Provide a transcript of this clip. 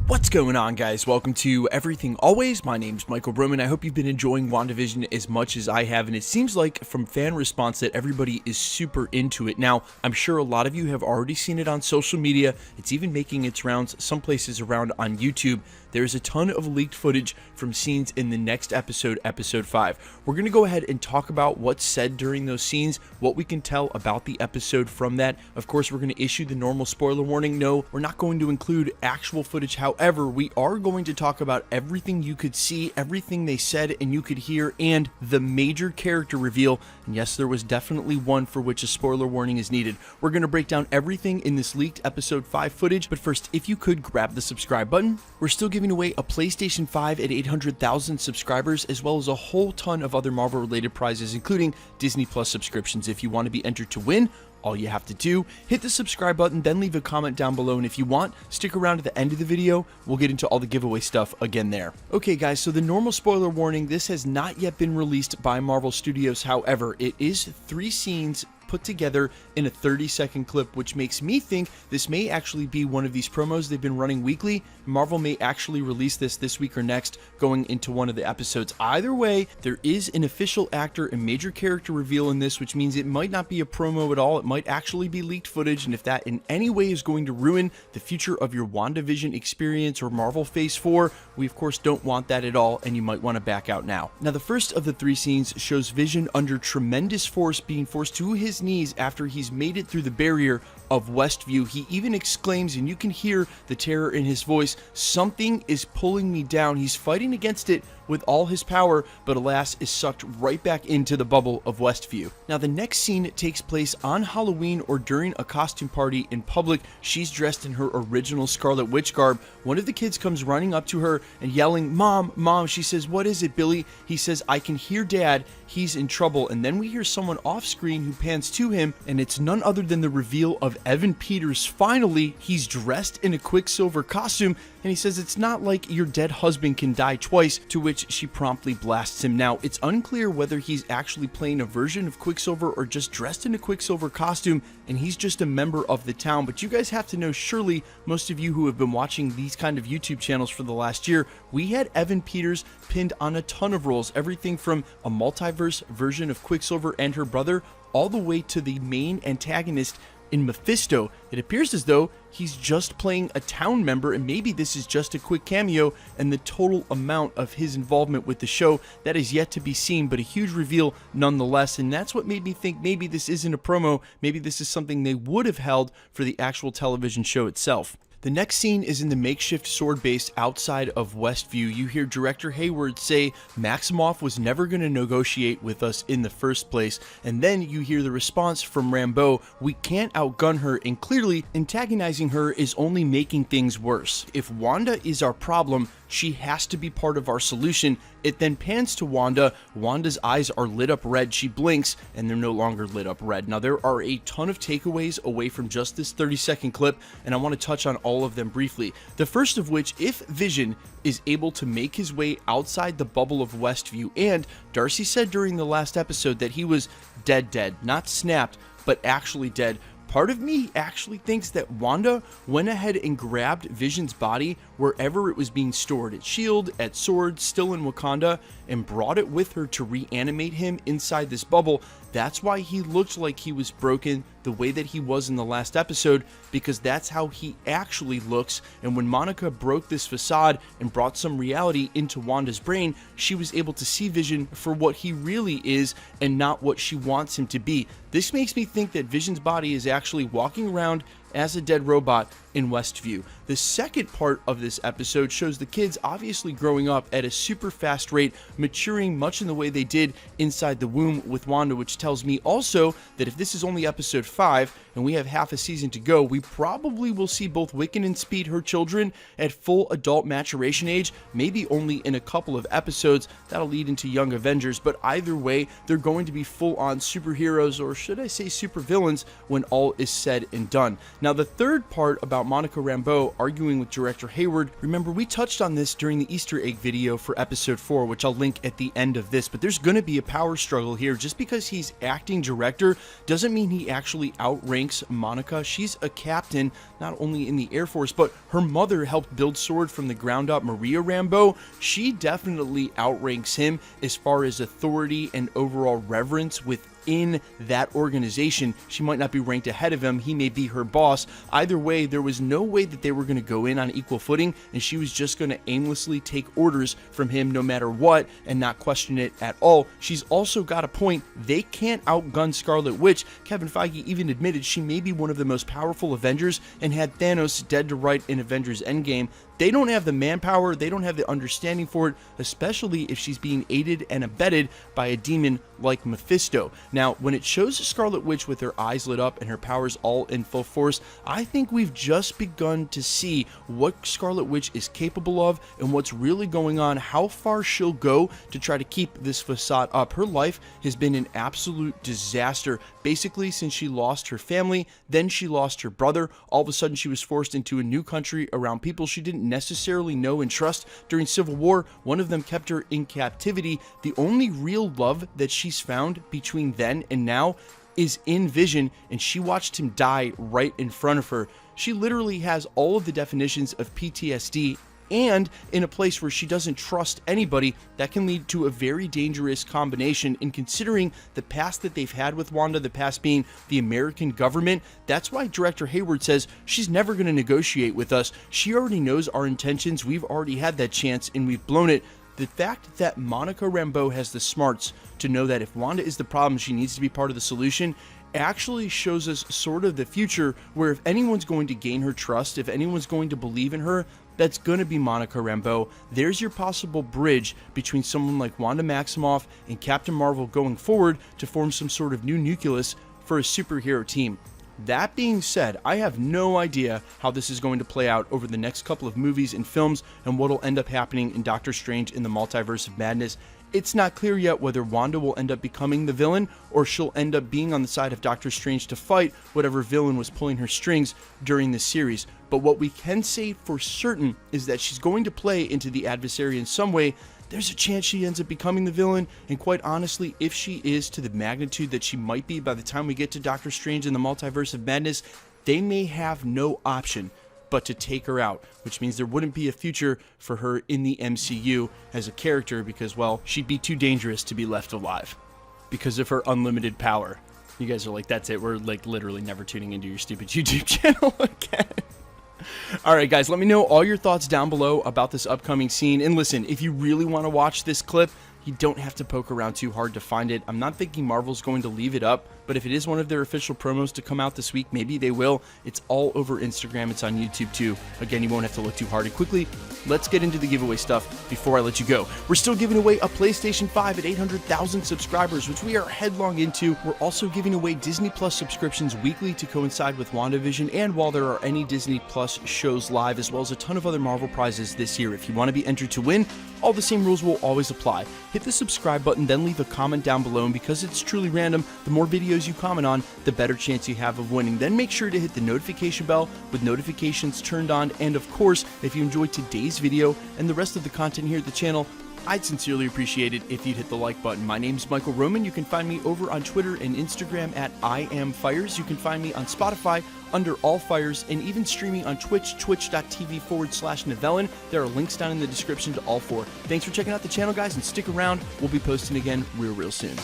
What's going on, guys? Welcome to Everything Always. My name's Michael Broman. I hope you've been enjoying Wandavision as much as I have, and it seems like from fan response that everybody is super into it. Now, I'm sure a lot of you have already seen it on social media. It's even making its rounds some places around on YouTube. There's a ton of leaked footage from scenes in the next episode, episode 5. We're going to go ahead and talk about what's said during those scenes, what we can tell about the episode from that. Of course, we're going to issue the normal spoiler warning. No, we're not going to include actual footage. However, we are going to talk about everything you could see, everything they said and you could hear, and the major character reveal. And yes, there was definitely one for which a spoiler warning is needed. We're going to break down everything in this leaked episode 5 footage, but first, if you could grab the subscribe button. We're still giving away a PlayStation 5 at 800,000 subscribers, as well as a whole ton of other Marvel related prizes, including Disney Plus subscriptions. If you want to be entered to win, all you have to do, hit the subscribe button, then leave a comment down below, and if you want, stick around to the end of the video. We'll get into all the giveaway stuff again there. Okay guys, so the normal spoiler warning, this has not yet been released by Marvel Studios. However, it is 3 scenes put together in a 30-second clip, which makes me think this may actually be one of these promos they've been running weekly. Marvel may actually release this week or next, going into one of the episodes. Either way, there is an official actor and major character reveal in this, which means it might not be a promo at all. It might actually be leaked footage, and if that in any way is going to ruin the future of your Wandavision experience or Marvel Phase 4, we of course don't want that at all, and you might want to back out now. Now, the first of the 3 scenes shows Vision under tremendous force being forced to his knees after he's made it through the barrier of Westview. He even exclaims, and you can hear the terror in his voice, "Something is pulling me down." He's fighting against it with all his power, but alas is sucked right back into the bubble of Westview. Now, the next scene takes place on Halloween or during a costume party in public. She's dressed in her original Scarlet Witch garb. One of the kids comes running up to her and yelling, "Mom, Mom." She says, "What is it, Billy?" He says, "I can hear Dad. He's in trouble." And then we hear someone off screen who pans to him, and it's none other than the reveal of Evan Peters. Finally, he's dressed in a Quicksilver costume, and he says, "It's not like your dead husband can die twice," to which she promptly blasts him. Now, it's unclear whether he's actually playing a version of Quicksilver or just dressed in a Quicksilver costume, and he's just a member of the town. But you guys have to know, surely most of you who have been watching these kind of YouTube channels for the last year, we had Evan Peters pinned on a ton of roles, everything from a multiverse version of Quicksilver and her brother, all the way to the main antagonist in Mephisto. It appears as though he's just playing a town member, and maybe this is just a quick cameo, and the total amount of his involvement with the show, that is yet to be seen, but a huge reveal nonetheless. And that's what made me think maybe this isn't a promo, maybe this is something they would have held for the actual television show itself. The next scene is in the makeshift sword base outside of Westview. You hear Director Hayward say Maximoff was never going to negotiate with us in the first place, and then you hear the response from Rambeau, "We can't outgun her," and clearly antagonizing her is only making things worse. If Wanda is our problem, she has to be part of our solution. It then pans to Wanda. Wanda's eyes are lit up red. She blinks, and they're no longer lit up red. Now, there are a ton of takeaways away from just this 30-second clip, and I want to touch on all of them briefly. The first of which, if Vision is able to make his way outside the bubble of Westview, and Darcy said during the last episode that he was dead, not snapped, but actually dead. Part of me actually thinks that Wanda went ahead and grabbed Vision's body wherever it was being stored, at S.H.I.E.L.D., at S.W.O.R.D., still in Wakanda, and brought it with her to reanimate him inside this bubble. That's why he looked like he was broken the way that he was in the last episode, because that's how he actually looks. And when Monica broke this facade and brought some reality into Wanda's brain, she was able to see Vision for what he really is and not what she wants him to be. This makes me think that Vision's body is actually walking around as a dead robot in Westview. The second part of this episode shows the kids obviously growing up at a super fast rate, maturing much in the way they did inside the womb with Wanda, which tells me also that if this is only episode 5 and we have half a season to go, we probably will see both Wiccan and Speed, her children, at full adult maturation age, maybe only in a couple of episodes. That'll lead into Young Avengers, but either way, they're going to be full-on superheroes, or should I say supervillains, when all is said and done. Now, the third part about Monica Rambeau arguing with director Hayward, remember we touched on this during the Easter egg video for episode 4, which I'll link at the end of this, but there's going to be a power struggle here. Just because he's acting director doesn't mean he actually outranks Monica. She's a captain, not only in the Air Force, but her mother helped build S.W.O.R.D. from the ground up, Maria Rambeau. She definitely outranks him as far as authority and overall reverence within that organization. She might not be ranked ahead of him. He may be her boss. Either way, there was no way that they were going to go in on equal footing, and she was just going to aimlessly take orders from him no matter what and not question it at all. She's also got a point. They can't outgun Scarlet Witch. Kevin Feige even admitted she may be one of the most powerful Avengers and had Thanos dead to right in Avengers Endgame. They don't have the manpower, they don't have the understanding for it, especially if she's being aided and abetted by a demon like Mephisto. Now, when it shows Scarlet Witch with her eyes lit up and her powers all in full force, I think we've just begun to see what Scarlet Witch is capable of and what's really going on, how far she'll go to try to keep this facade up. Her life has been an absolute disaster, basically since she lost her family, then she lost her brother. All of a sudden, she was forced into a new country around people she didn't necessarily know and trust. During Civil War, one of them kept her in captivity. The only real love that she's found between then and now is in Vision, and she watched him die right in front of her. She literally has all of the definitions of PTSD, and in a place where she doesn't trust anybody. That can lead to a very dangerous combination. In considering the past that they've had with Wanda, the past being the American government, that's why director Hayward says she's never going to negotiate with us. She already knows our intentions. We've already had that chance and we've blown it. The fact that Monica Rambeau has the smarts to know that if Wanda is the problem, she needs to be part of the solution, actually shows us sort of the future, where if anyone's going to gain her trust, if anyone's going to believe in her, that's going to be Monica Rambeau. There's your possible bridge between someone like Wanda Maximoff and Captain Marvel going forward to form some sort of new nucleus for a superhero team. That being said, I have no idea how this is going to play out over the next couple of movies and films and what will end up happening in Doctor Strange in the Multiverse of Madness. It's not clear yet whether Wanda will end up becoming the villain or she'll end up being on the side of Doctor Strange to fight whatever villain was pulling her strings during this series. But what we can say for certain is that she's going to play into the adversary in some way. There's a chance she ends up becoming the villain, and quite honestly, if she is to the magnitude that she might be by the time we get to Doctor Strange in the Multiverse of Madness, they may have no option but to take her out, which means there wouldn't be a future for her in the MCU as a character because, well, she'd be too dangerous to be left alive because of her unlimited power. You guys are like, that's it, we're like literally never tuning into your stupid YouTube channel again. Alright guys, let me know all your thoughts down below about this upcoming scene, and listen, if you really want to watch this clip, you don't have to poke around too hard to find it. I'm not thinking Marvel's going to leave it up, but if it is one of their official promos to come out this week, maybe they will. It's all over Instagram. It's on YouTube too. Again, you won't have to look too hard. And quickly, let's get into the giveaway stuff before I let you go. We're still giving away a PlayStation 5 at 800,000 subscribers, which we are headlong into. We're also giving away Disney Plus subscriptions weekly to coincide with Wandavision, and while there are any Disney Plus shows live, as well as a ton of other Marvel prizes this year. If you want to be entered to win, all the same rules will always apply. Hit the subscribe button, then leave a comment down below, and because it's truly random, the more videos you comment on, the better chance you have of winning. Then make sure to hit the notification bell with notifications turned on, and of course, if you enjoyed today's video and the rest of the content here at the channel, I'd sincerely appreciate it if you'd hit the like button. My name's Michael Roman. You can find me over on Twitter and Instagram at IamFires. You can find me on Spotify under All Fires, and even streaming on Twitch, twitch.tv/Novellin. There are links down in the description to all four. Thanks for checking out the channel, guys, and stick around. We'll be posting again real soon.